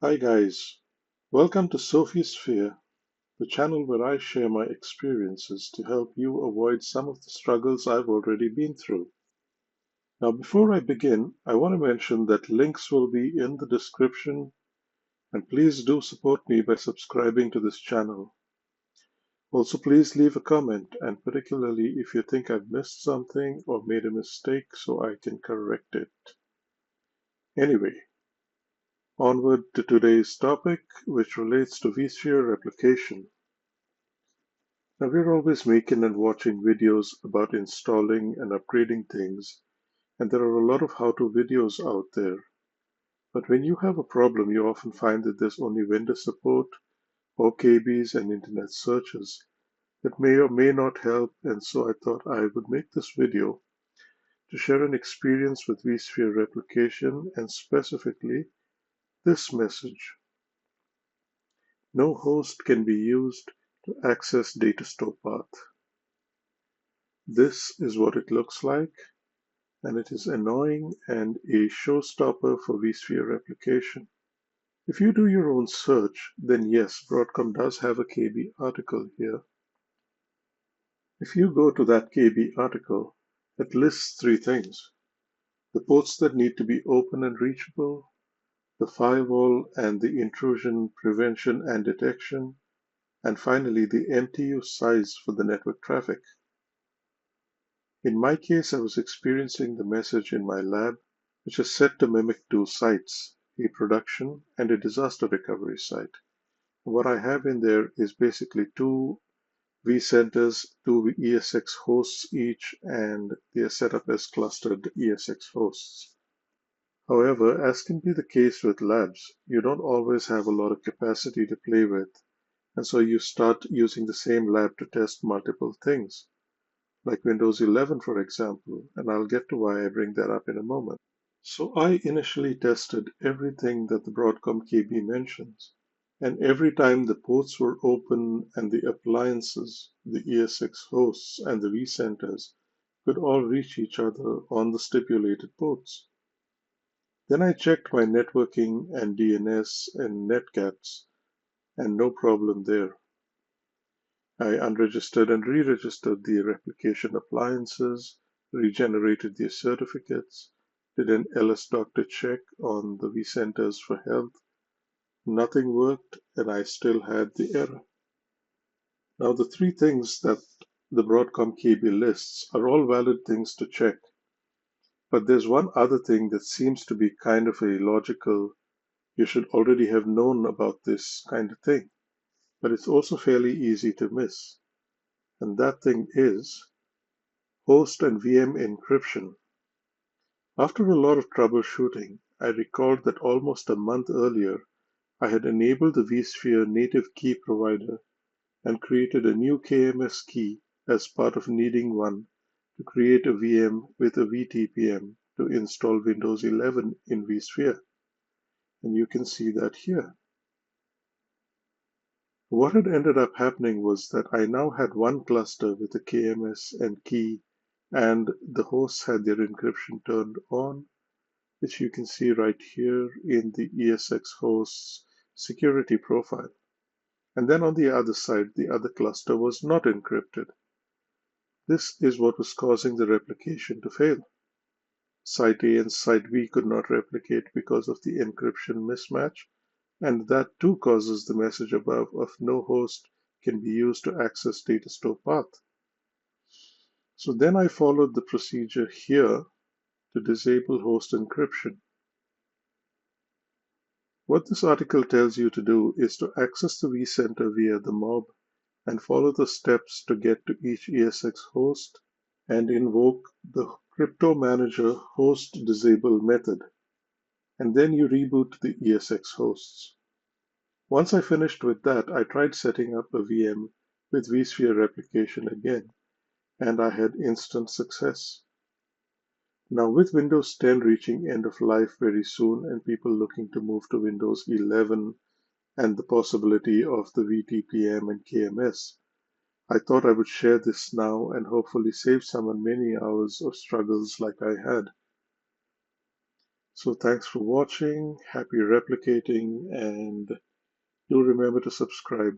Hi guys, welcome to vSphere, the channel where I share my experiences to help you avoid some of the struggles I've already been through. Now before I begin, I want to mention that links will be in the description and please do support me by subscribing to this channel. Also please leave a comment and particularly if you think I've missed something or made a mistake so I can correct it. Anyway, onward to today's topic, which relates to vSphere replication. Now, we're always making and watching videos about installing and upgrading things, and there are a lot of how-to videos out there. But when you have a problem, you often find that there's only vendor support or KBs and internet searches that may or may not help, and so I thought I would make this video to share an experience with vSphere replication and specifically this message. No host can be used to access Datastore path. This is what it looks like, and it is annoying and a showstopper for vSphere replication. If you do your own search, then yes, Broadcom does have a KB article here. If you go to that KB article, it lists three things: the ports that need to be open and reachable, the firewall and the intrusion prevention and detection, and finally the MTU size for the network traffic. In my case, I was experiencing the message in my lab, which is set to mimic two sites, a production and a disaster recovery site. What I have in there is basically two vCenters, two ESX hosts each, and they are set up as clustered ESX hosts. However, as can be the case with labs, you don't always have a lot of capacity to play with, and so you start using the same lab to test multiple things, like Windows 11, for example, and I'll get to why I bring that up in a moment. So I initially tested everything that the Broadcom KB mentions, and every time the ports were open and the appliances, the ESX hosts, and the vCenters could all reach each other on the stipulated ports. Then I checked my networking and DNS and netcats, and no problem there. I unregistered and re-registered the replication appliances, regenerated their certificates, did an LS doctor check on the vCenters for health. Nothing worked, and I still had the error. Now, the three things that the Broadcom KB lists are all valid things to check, but there's one other thing that seems to be kind of a logical, you should already have known about this kind of thing, but it's also fairly easy to miss. And that thing is host and VM encryption. After a lot of troubleshooting, I recalled that almost a month earlier, I had enabled the vSphere native key provider and created a new KMS key as part of needing one to create a VM with a vTPM to install Windows 11 in vSphere. And you can see that here. What had ended up happening was that I now had one cluster with a KMS and key, and the hosts had their encryption turned on, which you can see right here in the ESX host's security profile. And then on the other side, the other cluster was not encrypted. This is what was causing the replication to fail. Site A and Site B could not replicate because of the encryption mismatch, and that too causes the message above of no host can be used to access Datastore path. So then I followed the procedure here to disable host encryption. What this article tells you to do is to access the vCenter via the mob and follow the steps to get to each ESX host and invoke the crypto manager host disable method. And then you reboot the ESX hosts. Once I finished with that, I tried setting up a VM with vSphere replication again, and I had instant success. Now, with Windows 10 reaching end of life very soon and people looking to move to Windows 11 and the possibility of the vTPM and KMS, I thought I would share this now and hopefully save someone many hours of struggles like I had. So thanks for watching, happy replicating, and do remember to subscribe.